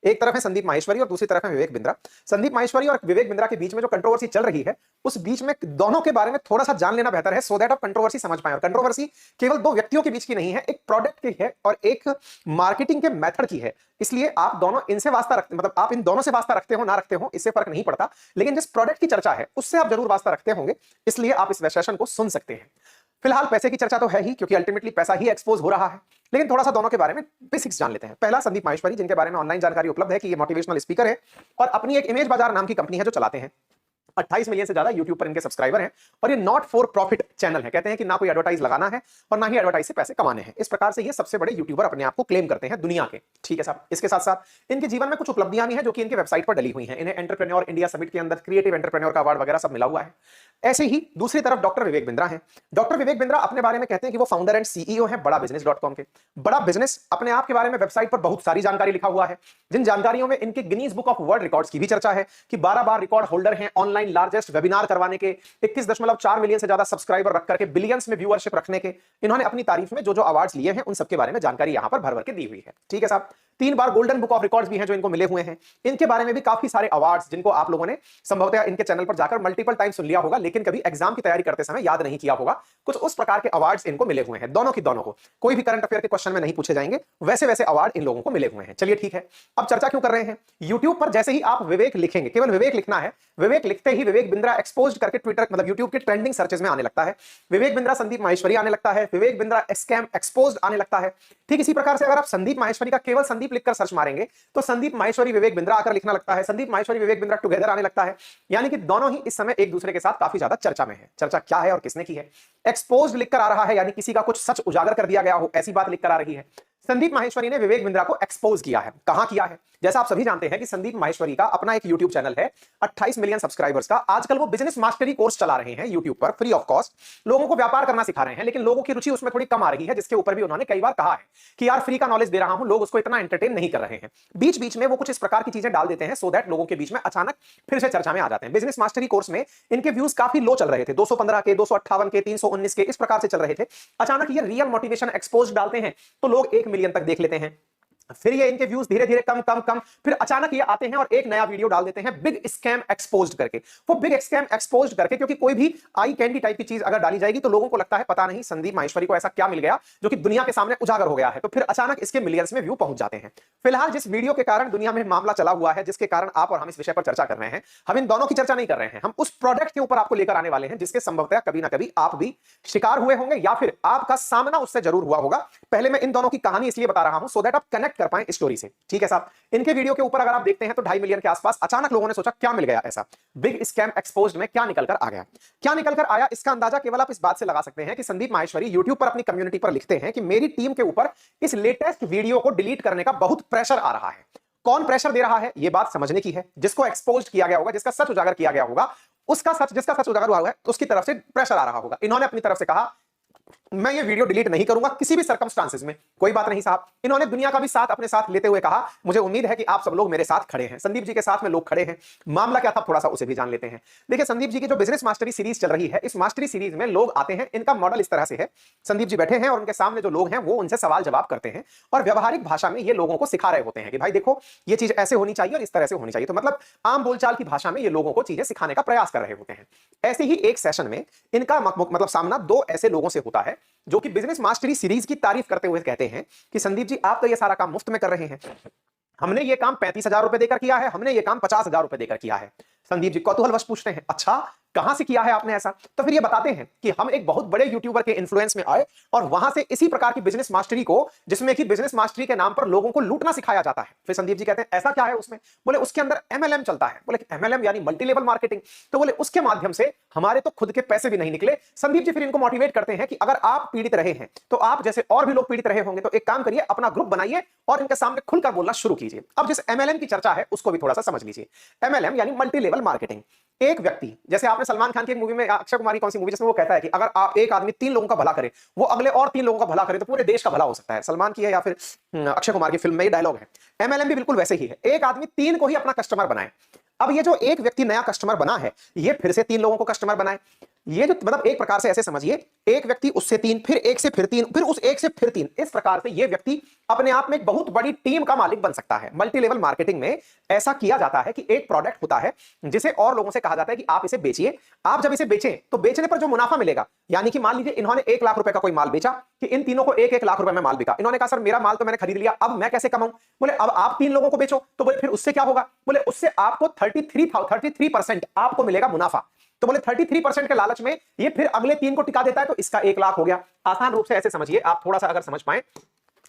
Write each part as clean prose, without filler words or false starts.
एक तरफ है संदीप माहेश्वरी और दूसरी तरफ है विवेक बिंद्रा। संदीप माहेश्वरी और विवेक बिंद्रा के बीच में जो कंट्रोवर्सी चल रही है, उस बीच में दोनों के बारे में थोड़ा सा जान लेना बेहतर है, सो दैट आप कंट्रोवर्सी समझ पाए। और कंट्रोवर्सी केवल दो व्यक्तियों के बीच की नहीं है, एक प्रोडक्ट की है और एक मार्केटिंग के मेथड की है। इसलिए आप दोनों इनसे वास्ता रखते, मतलब आप इन दोनों से वास्ता रखते हो ना रखते हो, इससे फर्क नहीं पड़ता, लेकिन जिस प्रोडक्ट की चर्चा है उससे आप जरूर वास्ता रखते होंगे, इसलिए आप इस सेशन को सुन सकते हैं। फिलहाल पैसे की चर्चा तो है ही, क्योंकि अल्टीमेटली पैसा ही एक्सपोज हो रहा है, लेकिन थोड़ा सा दोनों के बारे में बेसिक्स जान लेते हैं। पहला, संदीप माहेश्वरी, जिनके बारे में ऑनलाइन जानकारी उपलब्ध है कि ये मोटिवेशनल स्पीकर है और अपनी एक इमेज बाजार नाम की कंपनी है जो चलाते हैं। 28 मिलियन से ज्यादा यूट्यूब पर इनके सब्सक्राइबर हैं और ये नॉट फॉर प्रॉफिट चैनल है। कहते हैं कि ना कोई एडवर्टाइज लगाना है और ना ही एडवर्टाइज से पैसे कमाने हैं। इस प्रकार से ये सबसे बड़े यूट्यूबर अपने आप को क्लेम करते हैं दुनिया के। ठीक है साहब। इसके साथ साथ इनके जीवन में कुछ उपलब्धियां भी हैं जो कि इनके वेबसाइट पर डली हुई हैं। इन्हें एंटरप्रेन्योर इंडिया समिट के अंदर क्रिएटिव एंटरप्रेन्योर का अवार्ड वगैरह सब मिला हुआ है। ऐसे ही दूसरी तरफ डॉक्टर विवेक बिंद्रा हैं। डॉक्टर विवेक बिंद्रा अपने बारे में कहते हैं कि वो फाउंडर एंड सीईओ हैं बड़ा बिजनेस.com के। बड़ा बिजनेस अपने आप के बारे में वेबसाइट पर बहुत सारी जानकारी लिखा हुआ है, जिन जानकारियों में इनके Guinness book of world records की भी चर्चा है कि 12 बार रिकॉर्ड होल्डर हैं ऑनलाइन लार्जेस्ट वेबिनार करवाने के, 21.4 मिलियन से ज्यादा सब्सक्राइबर रख करके बिलियंस में व्यूअरशिप रखने के। इन्होंने अपनी तारीफ में जो जो अवार्ड्स लिए हैं उन सबके बारे में जानकारी यहां पर भर भर के दी हुई है। ठीक है साहब। 3 बार गोल्डन बुक ऑफ रिकॉर्ड्स भी हैं जो इनको मिले हुए हैं। इनके बारे में भी काफी सारे अवार्ड्स जिनको आप लोगों ने संभवतः इनके चैनल पर जाकर मल्टीपल टाइम सुन लिया होगा, लेकिन कभी एग्जाम की तैयारी करते समय याद नहीं किया होगा। कुछ उस प्रकार के अवार्ड्स इनको मिले हुए हैं, दोनों की दोनों को। कोई भी करंट अफेयर के क्वेश्चन में नहीं पूछे जाएंगे, वैसे वैसे अवार्ड इन लोगों को मिले हुए हैं। चलिए ठीक है, अब चर्चा क्यों कर रहे हैं। यूट्यूब पर जैसे ही आप विवेक लिखेंगे, केवल विवेक लिखना है, विवेक लिखते ही विवेक बिंद्रा एक्सपोज करके ट्विटर मतलब यूट्यूब के ट्रेंडिंग सर्चेस में आने लगता है। विवेक बिंद्रा संदीप माहेश्वरी आने लगता है, विवेक बिंद्रा स्कैम एक्सपोज्ड आने लगता है। ठीक इसी प्रकार से अगर आप संदीप माहेश्वरी का केवल संदीप लिखकर सर्च मारेंगे तो संदीप माहेश्वरी विवेक बिंद्रा आकर लिखना लगता है, संदीप माहेश्वरी विवेक बिंद्रा टुगेदर आने लगता है। यानी कि दोनों ही इस समय एक दूसरे के साथ काफी ज्यादा चर्चा में है। चर्चा क्या है और किसने की है। एक्सपोज्ड लिखकर आ रहा है, यानी किसी का कुछ सच उजागर कर दिया गया हो, ऐसी बात लिखकर आ रही है। संदीप माहेश्वरी ने विवेक बिंद्रा को एक्सपोज किया है। कहां किया है। जैसा आप सभी जानते हैं कि संदीप माहेश्वरी का अपना एक यूट्यूब चैनल है 28 मिलियन सब्सक्राइबर्स का। आजकल वो बिजनेस मास्टरी कोर्स चला रहे हैं यूट्यूब पर फ्री ऑफ कॉस्ट, लोगों को व्यापार करना सिखा रहे हैं, लेकिन लोगों की रुचि उसमें थोड़ी कम आ रही है, जिसके ऊपर भी उन्होंने कई बार कहा है कि यार फ्री का नॉलेज दे रहा हूं, लोग उसको इतना एंटरटेन नहीं कर रहे हैं। बीच बीच में वो कुछ इस प्रकार की चीजें डाल देते हैं सो दैट लोगों के बीच में अचानक फिर से चर्चा में आ जाते हैं। बिजनेस मास्टरी कोर्स में इनके व्यूज काफी लो चल रहे थे, 215 के, 258 के, 319 के, इस प्रकार से चल रहे थे। अचानक ये रियल मोटिवेशन एक्सपोज डालते हैं तो लोग 1 मिलियन तक देख लेते हैं। फिर ये इनके व्यूज धीरे धीरे कम कम कम, फिर अचानक ये आते हैं और एक नया वीडियो डाल देते हैं बिग स्कैम एक्सपोज्ड करके। वो बिग स्कैम एक्सपोज्ड करके, क्योंकि कोई भी आई कैंडी टाइप की चीज अगर डाली जाएगी तो लोगों को लगता है पता नहीं संदीप माहेश्वरी को ऐसा क्या मिल गया जो कि दुनिया के सामने उजागर हो गया है, तो फिर अचानक इसके मिलियंस में व्यू पहुंच जाते हैं। फिलहाल जिस वीडियो के कारण दुनिया में मामला चला हुआ है, जिसके कारण आप और हम इस विषय पर चर्चा कर रहे हैं, हम इन दोनों की चर्चा नहीं कर रहे हैं, हम उस प्रोडक्ट के ऊपर आपको लेकर आने वाले हैं जिसके संभवतः कभी ना कभी आप भी शिकार हुए होंगे या फिर आपका सामना उससे जरूर हुआ होगा। पहले मैं इन दोनों की कहानी इसलिए बता रहा हूं सो दैट आप कनेक्ट कर पाएं स्टोरी से। ठीक है साहब। इनके वीडियो के ऊपर अगर आप देखते हैं तो 2.5 मिलियन के आसपास अचानक लोगों ने सोचा क्या मिल गया ऐसा, बिग स्कैम एक्सपोज्ड में क्या निकलकर आ गया। क्या निकलकर आया इसका अंदाजा केवल आप इस बात से लगा सकते हैं कि संदीप माहेश्वरी यूट्यूब पर अपनी कम्युनिटी पर लिखते हैं कि मेरी टीम के ऊपर इस लेटेस्ट वीडियो को डिलीट करने का बहुत प्रेशर आ रहा है। कौन प्रेशर दे रहा है यह बात समझने की है। जिसको एक्सपोज्ड किया गया होगा, जिसका सच उजागर किया गया होगा, उसका सच, जिसका सच उजागर हुआ है उसकी तरफ से प्रेशर आ रहा होगा। इन्होंने अपनी तरफ से कहा मैं ये वीडियो डिलीट नहीं करूंगा किसी भी सर्कमस्टांसेस में। कोई बात नहीं साहब। इन्होंने दुनिया का भी साथ अपने साथ लेते हुए कहा मुझे उम्मीद है कि आप सब लोग मेरे साथ खड़े हैं। संदीप जी के साथ में लोग खड़े हैं। मामला क्या था थोड़ा सा उसे भी जान लेते हैं। देखिए संदीप जी की जो बिजनेस मास्टरी सीरीज चल रही है, इस मास्टरी सीरीज में लोग आते हैं। इनका मॉडल इस तरह से है, संदीप जी बैठे हैं और उनके सामने जो लोग हैं वो उनसे सवाल जवाब करते हैं और व्यवहारिक भाषा में ये लोगों को सिखा रहे होते हैं कि भाई देखो ये चीज ऐसे होनी चाहिए और इस तरह से होनी चाहिए। तो मतलब आम बोलचाल की भाषा में ये लोगों को चीजें सिखाने का प्रयास कर रहे होते हैं। ऐसे ही एक सेशन में इनका मतलब सामना 2 ऐसे लोगों से होता है जो कि बिजनेस मास्टरी सीरीज की तारीफ करते हुए कहते हैं कि संदीप जी आप तो ये सारा काम मुफ्त में कर रहे हैं, हमने ये काम 35,000 रुपए देकर किया है, हमने ये काम 50,000 रुपए देकर किया है। संदीप जी कौतूहलवश पूछते हैं अच्छा कहां से किया है आपने ऐसा। तो फिर ये बताते हैं कि हम एक बहुत बड़े यूट्यूबर के इन्फ्लुएंस में आए और वहां से इसी प्रकार की बिजनेस मास्टरी को, जिसमें कि बिजनेस मास्टरी के नाम पर लोगों को लूटना सिखाया जाता है। फिर संदीप जी कहते हैं ऐसा क्या है उसमें। बोले उसके अंदर एमएलएम चलता है। बोले एमएलएम यानी मल्टी लेवल मार्केटिंग। तो बोले उसके माध्यम से हमारे तो खुद के पैसे भी नहीं निकले। संदीप जी फिर इनको मोटिवेट करते हैं कि अगर आप पीड़ित रहे हैं तो आप जैसे और भी लोग पीड़ित रहे होंगे तो एक काम करिए अपना ग्रुप बनाइए और इनके सामने खुलकर बोलना शुरू कीजिए। अब जिस एमएलएम की चर्चा है उसको भी थोड़ा सा समझ लीजिए। एमएलएम यानी मल्टी लेवल मार्केटिंग। एक व्यक्ति, जैसे आपने सलमान खान की एक मूवी में, अक्षय कुमार की कौन सी मूवी, जिसमें वो कहता है कि अगर आप एक आदमी 3 लोगों का भला करे, वो अगले और 3 लोगों का भला करे तो पूरे देश का भला हो सकता है। सलमान की है या फिर अक्षय कुमार की फिल्म में ये डायलॉग है। एमएलएम भी बिल्कुल वैसे ही है। एक आदमी 3 को ही अपना कस्टमर बनाए। अब ये जो एक व्यक्ति नया कस्टमर बना है ये फिर से 3 लोगों को कस्टमर बनाए, ये जो मतलब एक प्रकार से ऐसे समझिए, एक व्यक्ति उससे तीन, फिर एक से फिर तीन, फिर उस एक से फिर तीन, इस प्रकार से ये व्यक्ति अपने आप में एक बहुत बड़ी टीम का मालिक बन सकता है। मल्टी लेवल मार्केटिंग में ऐसा किया जाता है कि एक प्रोडक्ट होता है जिसे और लोगों से कहा जाता है कि आप इसे बेचिए। आप जब इसे बेचें तो बेचने पर जो मुनाफा मिलेगा, यानी कि मान लीजिए इन्होंने 1 लाख रुपए का कोई माल बेचा, कि इन तीनों को 1-1 लाख रुपए में माल बिका। इन्होंने कहा सर मेरा माल तो मैंने खरीद लिया, अब मैं कैसे कमाऊं? बोले अब आप 3 लोगों को बेचो। तो बोले फिर उससे क्या होगा? बोले उससे आपको 33% आपको मिलेगा मुनाफा। तो बोले 33% के लालच में ये फिर अगले 3 को टिका देता है, तो इसका 1 लाख हो गया। आसान रूप से ऐसे समझिए, आप थोड़ा सा अगर समझ पाए,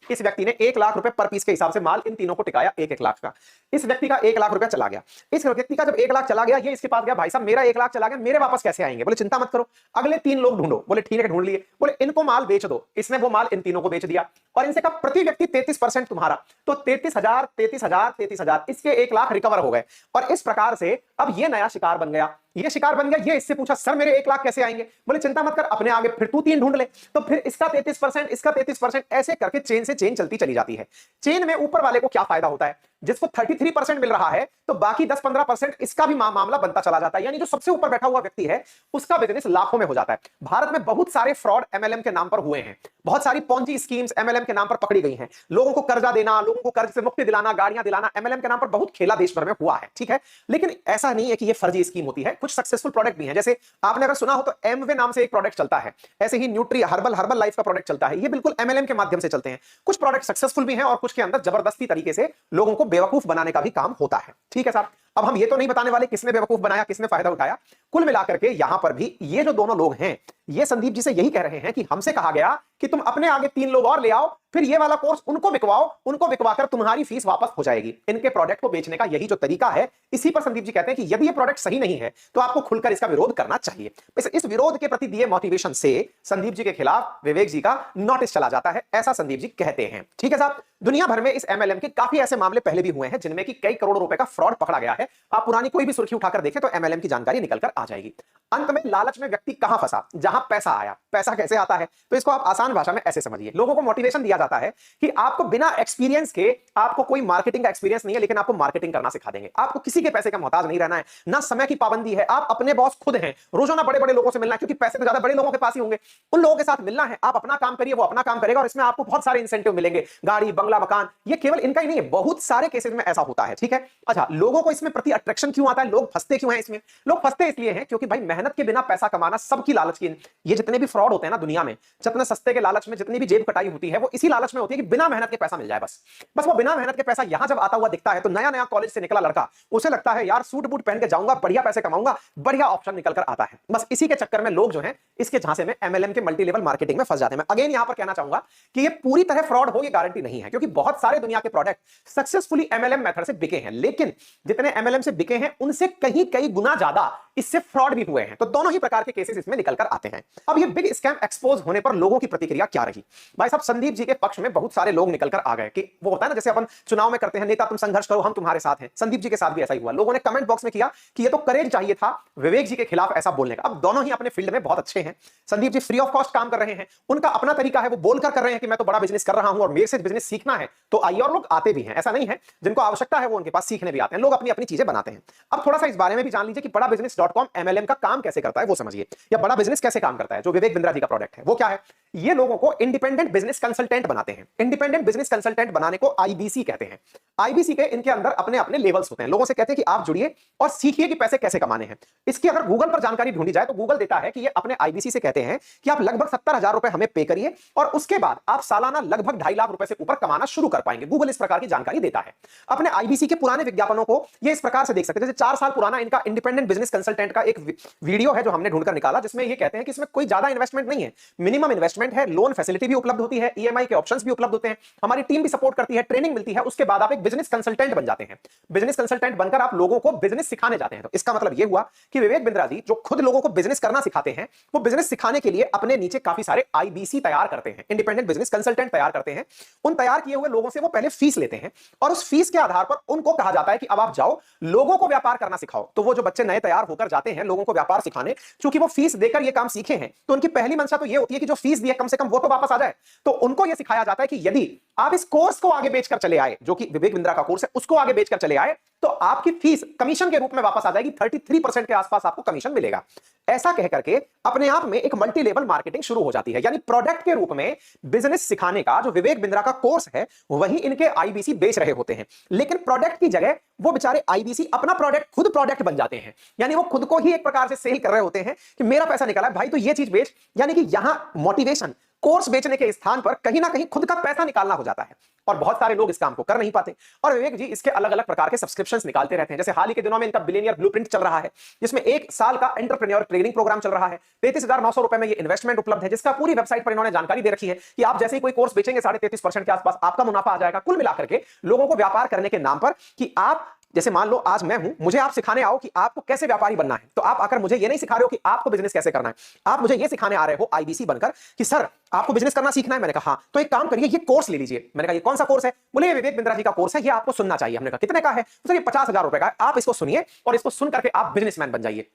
इस व्यक्ति ने 1 लाख रुपए पर पीस के हिसाब से माल इन तीनों को टिकाया, 1-1 लाख का। इस व्यक्ति का 1 लाख रुपया चला गया। इस व्यक्ति का जब 1 लाख चला गया, ये इसके पास गया, भाई साहब मेरा 1 लाख चला गया, मेरे वापस कैसे आएंगे? बोले चिंता मत करो, अगले 3 लोग ढूंढो। बोले ठीक है, ढूंढ लिए। बोले इनको माल बेच दो। इसने वो माल इन तीनों को बेच दिया और इनसे कहा प्रति व्यक्ति 33% तुम्हारा, तो 33,000 इसके 1 लाख रिकवर हो गए। और इस प्रकार से अब ये नया शिकार बन गया। ये शिकार बन गया, ये इससे पूछा सर मेरे 1 लाख कैसे आएंगे? बोले चिंता मत कर, अपने आगे फिर तू 3 ढूंढ ले। तो फिर इसका 33%, इसका 33%, ऐसे करके चेन से चेन चलती चली जाती है। चेन में ऊपर वाले को क्या फायदा होता है? जिसको 33% मिल रहा है, तो बाकी 10-15% इसका भी मामला बनता चला जाता है। यानी जो सबसे ऊपर बैठा हुआ व्यक्ति है उसका बिजनेस लाखों में हो जाता है। भारत में बहुत सारे फ्रॉड एमएलएम के नाम पर हुए हैं, बहुत सारी पॉन्जी स्कीम्स एमएलएम के नाम पर पकड़ी गई हैं। लोगों को कर्जा देना, लोगों को कर्ज से मुक्ति दिलाना, गाड़ियां दिलाना, एमएलएम के नाम पर बहुत खेला देश भर में हुआ है, ठीक है। लेकिन ऐसा नहीं है कि ये फर्जी स्कीम होती है, कुछ सक्सेसफुल प्रोडक्ट भी हैं। जैसे आपने अगर सुना हो तो एमवे नाम से एक प्रोडक्ट चलता है, ऐसे ही न्यूट्री हर्बल लाइफ का प्रोडक्ट चलता है। ये बिल्कुल एमएलएम के माध्यम से चलते हैं। कुछ प्रोडक्ट सक्सेसफुल भी हैं और कुछ के अंदर जबरदस्ती तरीके से लोगों को बेवकूफ बनाने का भी काम होता है, ठीक है साहब। अब हम ये तो नहीं बताने वाले किसने बेवकूफ बनाया, किसने फायदा उठाया। कुल मिलाकर के यहां पर भी ये जो दोनों लोग हैं, ये संदीप जी से यही कह रहे हैं कि हमसे कहा गया कि तुम अपने आगे 3 लोग और ले आओ, फिर ये वाला कोर्स उनको बिकवाओ, उनको बिकवाकर तुम्हारी फीस वापस हो जाएगी। इनके प्रोडक्ट को बेचने का यही जो तरीका है, इसी पर संदीप जी कहते हैं कि यदि ये प्रोडक्ट सही नहीं है तो आपको खुलकर इसका विरोध करना चाहिए। इस विरोध के प्रति दिए मोटिवेशन से संदीप जी के खिलाफ विवेक जी का नोटिस चला जाता है, ऐसा संदीप जी कहते हैं, ठीक है साहब। दुनिया भर में इस एमएलएम के काफी ऐसे मामले पहले भी हुए हैं जिनमें कि कई करोड़ रुपए का फ्रॉड पकड़ा गया है। आप पुरानी कोई भी सुर्खी उठाकर देखें तो एमएलएम की जानकारी निकलकर आ जाएगी। अंत में लालच में व्यक्ति कहां फंसा? जहां पैसा आया। पैसा कैसे आता है? तो इसको आप आसान भाषा में ऐसे समझिए, लोगों को मोटिवेशन दिया जाता है कि आपको बिना एक्सपीरियंस के, आपको कोई मार्केटिंग का एक्सपीरियंस नहीं है लेकिन आपको मार्केटिंग करना सिखा देंगे। आपको किसी के पैसे का मोहताज नहीं रहना है, ना समय की पाबंदी है, आप अपने बॉस खुद हैं। रोजाना बड़े बड़े लोगों से मिलना है, क्योंकि पैसे तो ज्यादा बड़े लोगों के पास ही होंगे। उन लोगों के साथ मिलना है, आप अपना काम करिए, वो अपना काम करेगा और इसमें आपको बहुत सारे इंसेंटिव मिलेंगे, गाड़ी बंगला मकान। ये केवल इनका ही नहीं है, बहुत सारे केसेस में ऐसा होता है, ठीक है। अच्छा, लोगों को इसमें प्रति अट्रैक्शन क्यों आता है? लोग फंसते क्यों हैं इसमें? लोग फंसते इसलिए हैं क्योंकि भाई मेहनत के बिना पैसा कमाना सबकी लालच की। ये जितने भी फ्रॉड होते हैं ना दुनिया में, जितने सस्ते के लालच में जितनी भी जेब कटाई होती है, वो इसी लालच में होती है कि बिना मेहनत के पैसा मिल जाए। बस वो बिना मेहनत के पैसा यहां जब आता हुआ दिखता है तो नया नया कॉलेज से निकला लड़का, उसे लगता है यार सूट बूट पहन के जाऊंगा, बढ़िया पैसे कमाऊंगा, बढ़िया ऑप्शन निकल कर आता है। बस इसी के चक्कर में लोग जो हैं इसके झांसे में एमएलएम के मल्टी लेवल मार्केटिंग में फंस जाते हैं। मैं अगेन यहां पर कहना चाहूंगा कि ये पूरी तरह फ्रॉड हो, ये गारंटी नहीं है, क्योंकि बहुत सारे दुनिया के प्रोडक्ट सक्सेसफुली एमएलएम मेथड से बिके हैं, लेकिन जितने एमएलएम से बिके हैं उनसे कई गुना ज्यादा इससे फ्रॉड भी हुए हैं। तो दोनों ही प्रकार के केसेस इसमें निकल कर आते हैं। अब ये बिग स्कैम एक्सपोज होने पर लोगों की प्रतिक्रिया क्या रही? भाई साहब, संदीप जी के पक्ष में बहुत सारे लोग निकल कर आ गए कि वो होता है ना, जैसे अपन चुनाव में करते हैं, नेता तुम संघर्ष करो हम तुम्हारे साथ हैं। संदीप जी के साथ भी ऐसा ही हुआ। लोगों ने कमेंट बॉक्स में किया कि ये तो करेज चाहिए था विवेक जी के खिलाफ ऐसा बोलने का। अब दोनों ही अपने फील्ड में बहुत अच्छे हैं। Sandeep ji free of cost काम कर रहे हैं, उनका अपना तरीका है, वो बोलकर कर रहे हैं कि मैं तो बड़ा बिजनेस कर रहा हूं और मेरे से बिजनेस सीखना है। तो आइए, और लोग आते भी हैं, ऐसा नहीं है, जिनको आवश्यकता है वो उनके पास सीखने भी आते हैं। लोग अपनी अपनी चीजें बनाते हैं। अब थोड़ा सा इस बारे में भी जान लीजिए कि बड़ा बिजनेस.com एमएलएम का काम कैसे करता है वो समझिए, या बड़ा बिजनेस कैसे काम करता है। जो विवेक बिंद्रा जी का प्रोडक्ट है वो क्या है? ये लोगों को इंडिपेंडेंट बिजनेस कंसल्टेंट बनाते हैं। इंडिपेंडेंट बिजनेस कंसल्टेंट बनाने को आईबीसी कहते हैं। आईबीसी के इनके अंदर अपने अपने लेवल्स होते हैं। लोगों से कहते हैं कि आप जुड़िए और सीखिए कि पैसे कैसे कमाने हैं। इसकी अगर गूगल पर जानकारी ढूंढी जाए तो गूगल देता है कि ये अपने आईबीसी से कहते हैं कि आप लगभग 70,000 रुपए हमें पे करिए और उसके बाद आप सालाना लगभग 2.5 लाख रुपए से ऊपर कमाना शुरू कर पाएंगे। गूगल इस प्रकार की जानकारी देता है। अपने आईबीसी के पुराने विज्ञापनों को ये इस प्रकार से देख सकते हैं, जैसे 4 साल पुराना इनका इंडिपेंडेंट बिजनेस कंसल्टेंट का एक वीडियो है जो हमने ढूंढकर निकाला, जिसमें ये कहते हैं कि इसमें कोई ज्यादा इन्वेस्टमेंट नहीं है, मिनिमम इन्वेस्टमेंट है, लोन फैसिलिटी भी उपलब्ध होती है, ईएमआई के ऑप्शंस भी उपलब्ध होते हैं, हमारी टीम भी सपोर्ट करती है, ट्रेनिंग मिलती है, उसके बाद आप एक बिजनेस कंसल्टेंट बन जाते हैं। बिजनेस कंसल्टेंट बनकर आप लोगों को बिजनेस सिखाने जाते हैं। तो इसका मतलब यह हुआ कि विवेक बिंद्रा जी जो खुद लोगों को बिजनेस करना सिखाते हैं, वो बिजनेस सिखाने के लिए अपने नीचे काफी सारे आईबीसी तैयार करते हैं, इंडिपेंडेंट बिजनेस कंसल्टेंट तैयार करते हैं। उन तैयार किए हुए लोगों से वो पहले फीस लेते हैं और उस फीस के आधार पर उनको कहा जाता है कि अब आप जाओ लोगों को व्यापार करना सिखाओ। तो वो जो बच्चे नए तैयार होकर जाते हैं लोगों को व्यापार सिखाने, चूंकि वो फीस देकर ये काम सीखे हैं, तो उनकी पहली मंशा तो ये होती है कि जो फीस दी है कम से कम वो तो वापस आ जाए। तो उनको ये सिखाया जाता है कि यदि आप इस कोर्स को आगे बेचकर चले आए, जो कि विवेक बिंद्रा का कोर्स है, उसको आगे बेचकर चले आए, तो आपकी फीस कमीशन के रूप में वापस आ जाएगी। 33% के आसपास आपको कमीशन मिलेगा। ऐसा कह करके अपने आप में एक मल्टी लेवल मार्केटिंग शुरू हो जाती है। यानी प्रोडक्ट के रूप में बिजनेस सिखाने का जो विवेक बिंद्रा का कोर्स है, वही इनके आईबीसी बेच रहे होते हैं। लेकिन प्रोडक्ट की जगह वो बेचारे आईबीसी अपना प्रोडक्ट खुद प्रोडक्ट बन जाते हैं। यानी वो खुद को ही एक प्रकार से सेल कर रहे होते हैं कि मेरा पैसा निकला है भाई, तो ये चीज बेच। यानी कि यहां मोटिवेशन कोर्स बेचने के स्थान पर कहीं ना कहीं खुद का पैसा निकालना हो जाता है, और बहुत सारे लोग इस काम को कर नहीं पाते। और विवेक जी इसके अलग अलग प्रकार के सब्सक्रिप्शंस निकालते रहते हैं। जैसे हाल ही के दिनों में इनका बिलियनियर ब्लूप्रिंट चल रहा है, जिसमें 1 साल का एंटरप्रेन्योर ट्रेनिंग प्रोग्राम चल रहा है। 33,900 रुपए में ये इन्वेस्टमेंट उपलब्ध है, जिसका पूरी वेबसाइट पर इन्होंने जानकारी दे रखी है कि आप जैसे ही कोई कोर्स बेचेंगे 33.5% के आसपास आपका मुनाफा आ जाएगा। कुल मिलाकर के लोगों को व्यापार करने के नाम पर कि आप जैसे मान लो आज मैं हूं, मुझे आप सिखाने आओ कि आपको कैसे व्यापारी बनना है, तो आप आकर मुझे ये नहीं सिखा रहे हो कि आपको बिजनेस कैसे करना है, आप मुझे ये सिखाने आ रहे हो आईबीसी बनकर कि सर आपको बिजनेस करना सीखना है। मैंने कहा हाँ, तो एक काम करिए, ये कोर्स ले लीजिए। मैंने कहा ये कौन सा कोर्स है? बोले ये विवेक बिंद्रा जी का कोर्स है, ये आपको सुनना चाहिए। हमने कहा कितने का है? तो ये 50,000 रुपए का है, आप इसको सुनिए और इसको सुन करके आप बिजनेसमैन बन जाइए।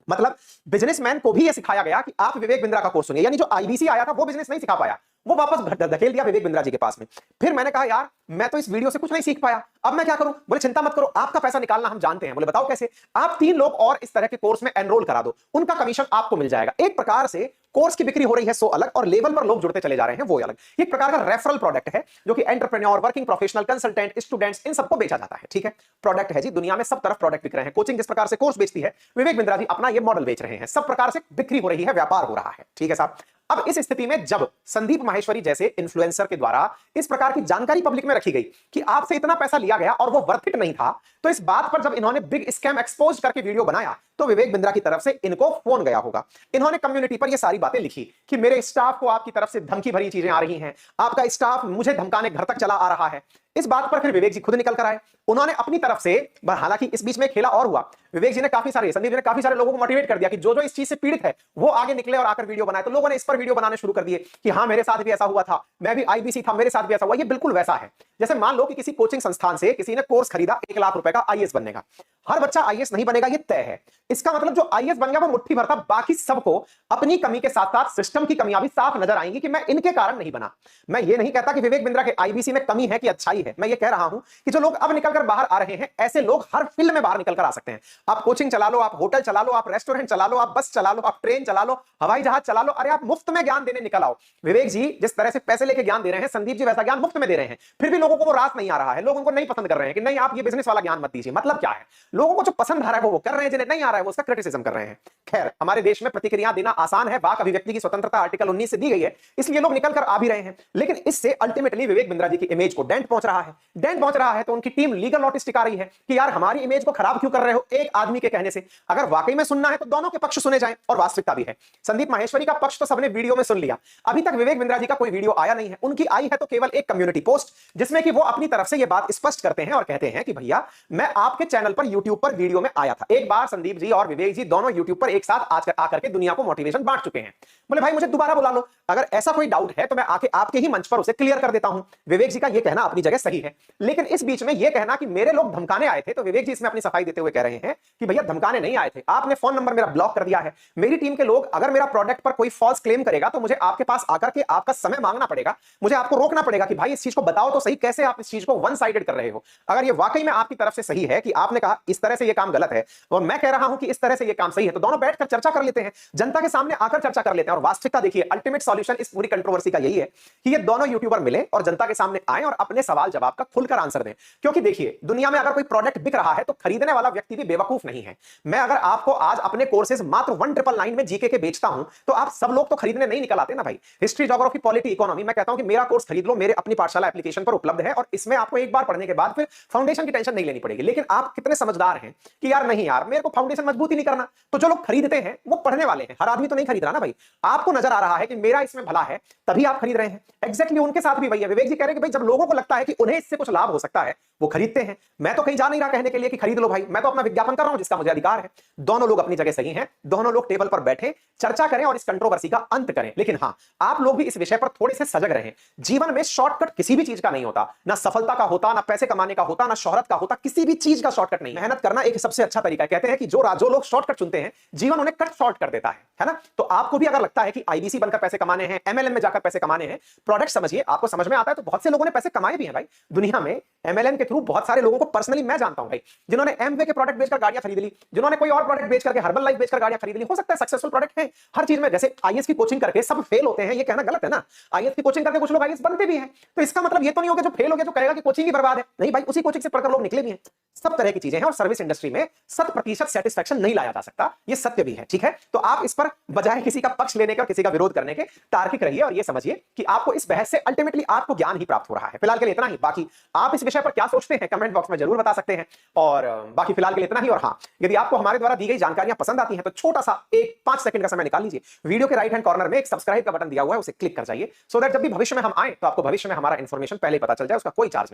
मतलब बिजनेसमैन को भी यह सिखाया गया कि आप विवेक बिंद्रा का कोर्स सुनिए। यानी जो आईबीसी आया था वो बिजनेस नहीं सिखा पाया, वो वापस धकेल दिया विवेक बिंद्रा जी के पास में। फिर मैंने कहा यार मैं तो इस वीडियो से कुछ नहीं सीख पाया, अब मैं क्या करूं? बोले चिंता मत करो, आपका पैसा निकालना हम जानते हैं। बोले बताओ कैसे? आप 3 लोग और इस तरह के कोर्स में एनरोल करा दो, उनका कमीशन आपको मिल जाएगा। एक प्रकार से कोर्स की बिक्री हो रही है सो अलग, और लेवल पर लोग जुड़ते चले जा रहे हैं वो अलग। एक प्रकार का रेफरल प्रोडक्ट है जो कि entrepreneur, working professional, consultant, students, इन सबको बेचा जाता है। ठीक है, प्रोडक्ट है जी, दुनिया में सब तरफ प्रोडक्ट बिक रहे हैं। कोचिंग जिस प्रकार से कोर्स बेचती है, विवेक बिंद्रा जी अपना ये मॉडल बेच रहे हैं। सब प्रकार से बिक्री हो रही है, व्यापार हो रहा है। ठीक है साहब। अब इस स्थिति में जब संदीप माहेश्वरी जैसे इन्फ्लुएंसर के द्वारा इस प्रकार की जानकारी पब्लिक में रखी गई कि आपसे इतना पैसा लिया गया और वो वर्थ इट नहीं था, तो इस बात पर जब इन्होंने बिग स्कैम एक्सपोज करके वीडियो बनाया, तो विवेक बिंद्रा की तरफ से इनको फोन गया होगा। इन्होंने कम्युनिटी पर ये सारी बातें लिखी कि मेरे स्टाफ को आपकी तरफ से धमकी भरी चीजें आ रही हैं, आपका स्टाफ मुझे धमकाने घर तक चला आ रहा है। इस बात पर फिर विवेक जी खुद निकल कर आए। उन्होंने अपनी तरफ से, हालांकि इस बीच में खेला और हुआ, विवेक जी ने संदीप जी ने काफी सारे लोगों को मोटिवेट कर दिया कि जो जो इस चीज से पीड़ित है वो आगे निकले और आकर वीडियो बनाए। तो लोगों ने इस पर वीडियो बनाने शुरू कर दिए कि हाँ मेरे साथ भी ऐसा हुआ था, मैं भी आईबीसी था, मेरे साथ भी ऐसा हुआ। ये बिल्कुल वैसा है जैसे मान लो कि किसी कोचिंग संस्थान से किसी ने कोर्स खरीदा 1 लाख रुपए का आईएएस बनने का। हर बच्चा आईएएस नहीं बनेगा, ये तय है। इसका मतलब जो आईएएस बन गया वो मुट्ठी भर था, बाकी सबको अपनी कमी के साथ साथ सिस्टम की कमियां भी साफ नजर आएंगी कि मैं इनके कारण नहीं बना। मैं ये नहीं कहता कि विवेक बिंद्रा के आईबीसी में कमी है कि अच्छाई है, मैं ये कह रहा हूं कि जो लोग अब निकलकर बाहर आ रहे हैं, ऐसे लोग हर फील्ड में बाहर निकलकर आ सकते हैं। आप कोचिंग चला लो, आप होटल चला लो, आप रेस्टोरेंट चला लो, आप बस चला लो, आप ट्रेन चला लो, हवाई जहाज चला लो, अरे आप मुफ्त में ज्ञान देने निकल आओ। विवेक जी जिस तरह से पैसे लेके ज्ञान दे रहे हैं, संदीप जी वैसा ज्ञान मुफ्त में दे रहे हैं, फिर भी लोगों को वो रास नहीं आ रहा है। लोग उनको नहीं पसंद कर रहे हैं कि नहीं आप ये बिजनेस वाला ज्ञान मत दीजिए। मतलब क्या है, लोगों को जो पसंद आ रहा है वो कर रहे हैं, जिन्हें नहीं आ रहा है वो उसका क्रिटिसिज्म कर रहे हैं। खैर, हमारे देश में प्रतिक्रिया देना आसान है, वाक अभिव्यक्ति की स्वतंत्रता आर्टिकल 19 से दी गई है, इसलिए लोग निकलकर आ भी रहे हैं। लेकिन इससे अल्टीमेटली विवेक बिंद्रा जी की इमेज को डेंट पहुंच रहा है। डेंट पहुंच रहा है तो उनकी टीम लीगल नोटिस टिका रही है कि यार हमारी इमेज को खराब क्यों कर रहे हो एक आदमी के कहने से। अगर वाकई में सुनना है तो दोनों के पक्ष सुने जाएं, और वास्तविकता भी है। संदीप माहेश्वरी का पक्ष तो सबने वीडियो में सुन लिया, अभी तक विवेक बिंद्रा जी का कोई वीडियो आया नहीं है। उनकी आई है तो केवल एक कम्युनिटी पोस्ट, जिसमें कि वो अपनी तरफ से ये बात स्पष्ट करते हैं और कहते हैं कि भैया मैं आपके चैनल पर यूट्यूब पर वीडियो में आया था। एक बार संदीप जी और विवेक जी दोनों यूट्यूब पर एक साथ आज आकर के दुनिया को मोटिवेशन बांट चुके हैं। बोले भाई मुझे दोबारा बुला लो, अगर ऐसा कोई डाउट है तो मैं आके आपके ही मंच पर उसे क्लियर कर देता हूं। विवेक जी का यह कहना अपनी जगह सही है, लेकिन इस बीच में यह कहना कि मेरे लोग धमकाने आए थे, तो विवेक जी इसमें अपनी सफाई देते हुए कह रहे हैं कि भैया धमकाने नहीं आए थे, आपने फोन नंबर मेरा ब्लॉक कर दिया है। मेरी टीम के लोग अगर मेरा प्रोडक्ट पर कोई फॉल्स क्लेम करेगा तो मुझे आपके पास आकर के आपका समय मांगना पड़ेगा, मुझे आपको रोकना पड़ेगा कि भाई इस चीज को बताओ तो सही, कैसे आप इस चीज को वन साइडेड कर रहे हो। अगर ये वाकई में आपकी तरफ से सही है कि आपने कहा इस तरह से ये काम गलत है और मैं कह रहा हूं कि इस तरह से ये काम सही है, तो दोनों बैठकर चर्चा कर लेते हैं, जनता के सामने आकर चर्चा कर लेते हैं। और वास्तविकता देखिए, अल्टीमेट सॉल्यूशन इस पूरी कंट्रोवर्सी का यही है कि ये दोनों यूट्यूबर मिले और जनता के सामने आए और अपने सवाल जवाब का खुलकर आंसर दें। क्योंकि देखिए, दुनिया में अगर कोई प्रोडक्ट बिक रहा है तो खरीदने वाला व्यक्ति भी बेवकूफ नहीं है। मैं अगर आपको आज अपने कोर्सेज मात्र 1999 में जीके के बेचता हूं तो आप सब लोग तो खरीदने नहीं निकल आते ना भाई। हिस्ट्री, ज्योग्राफी, पॉलिटी, इकोनॉमी, मैं कहता हूं कि मेरा कोर्स खरीद लो, मेरे अपनी पाठशाला एप्लीकेशन पर उपलब्ध है और इसमें आपको एक बार पढ़ने के बाद फिर फाउंडेशन की टेंशन नहीं लेनी पड़ेगी। लेकिन आप कितने समझदार हैं कि यार नहीं यार मेरे को फाउंडेशन मजबूत ही नहीं करना, तो जो लोग खरीदते हैं वो पढ़ने वाले हैं। हर आदमी तो नहीं खरीद रहा ना भाई। आपको नजर आ रहा है कि मेरा इसमें भला है तभी आप खरीद रहे हैं। एग्जैक्टली उनके साथ भी वही है। विवेक जी कह रहे हैं कि भाई जब लोगों को लगता है कि उन्हें इससे कुछ लाभ हो सकता है, वो खरीदते हैं। मैं तो कहीं जा नहीं रहा कहने के लिए कि खरीद लो भाई, मैं तो अपना विज्ञापन कर रहा हूं जिसका मुझे अधिकार है। दोनों लोग अपनी जगह सही हैं, दोनों लोग टेबल पर बैठे चर्चा करें और इस कंट्रोवर्सी का अंत करें। लेकिन हां, आप लोग भी इस विषय पर थोड़े से सजग रहें। जीवन में शॉर्टकट किसी भी चीज का नहीं होता, ना सफलता का होता, ना पैसे कमाने का होता, ना शोहरत का होता, किसी भी चीज का शॉर्टकट नहीं। मेहनत करना एक सबसे अच्छा तरीका है। कहते हैं कि जो लोग शॉर्टकट चुनते हैं जीवन उन्हें कट शॉर्ट कर देता है ना। तो आपको भी अगर लगता है कि आईबीसी बनकर पैसे कमाने हैं, एमएलएम में जाकर पैसे कमाने हैं, प्रोडक्ट समझिए, आपको समझ में आता है तो बहुत से लोगों ने पैसे कमाए भी हैं भाई। दुनिया में एमएलएम के थ्रू बहुत सारे लोगों को पर्सनली मैं जानता हूं भाई, जिन्होंने एमवे के प्रोडक्ट बेचकर गाड़ियां खरीद ली, जिन्होंने कोई और प्रोडक्ट बेच करके, हर्बल लाइफ बेचकर गाड़ियां खरीद ली। हो सकता है सक्सेसफुल प्रोडक्ट है हर चीज में। जैसे आईएएस की कोचिंग करके सब फेल होते हैं, ये कहना गलत है ना। आईएएस की कोचिंग करके कुछ लोग आईएएस बनते भी हैं, तो इसका मतलब ये तो नहीं होगा जो फेल हो गया जो कहेगा कि कोचिंग ही बर्बाद है। नहीं भाई, उसी कोचिंग से पढ़कर लोग निकले भी हैं। सब तरह की चीजें हैं और सर्विस इंडस्ट्री में 100% सेटिस्फैक्शन नहीं लाया जा सकता, ये सत्य भी है। ठीक है, तो आप इस पर बजाय किसी का पक्ष लेने के और किसी का विरोध करने के तार्किक रहिए और ये समझिए कि आपको इस बहस से अल्टीमेटली आपको ज्ञान ही प्राप्त हो रहा है। फिलहाल के लिए इतना ही। बाकी आप इस विषय पर क्या सोचते हैं कमेंट बॉक्स में जरूर बता सकते हैं। और बाकी फिलहाल के लिए इतना ही। और हाँ, यदि आपको हमारे द्वारा दी गई जानकारियां पसंद आती हैं तो छोटा सा 5 सेकंड का समय निकाल लीजिए, वीडियो के राइट हैंड कॉर्नर में एक सब्सक्राइब का बटन दिया हुआ है, उसे क्लिक कर जाइए, सो दैट जब भी भविष्य में हम आए तो आपको भविष्य में हमारा इंफॉर्मेशन पहले पता चल जाए, उसका कोई चार्ज नहीं।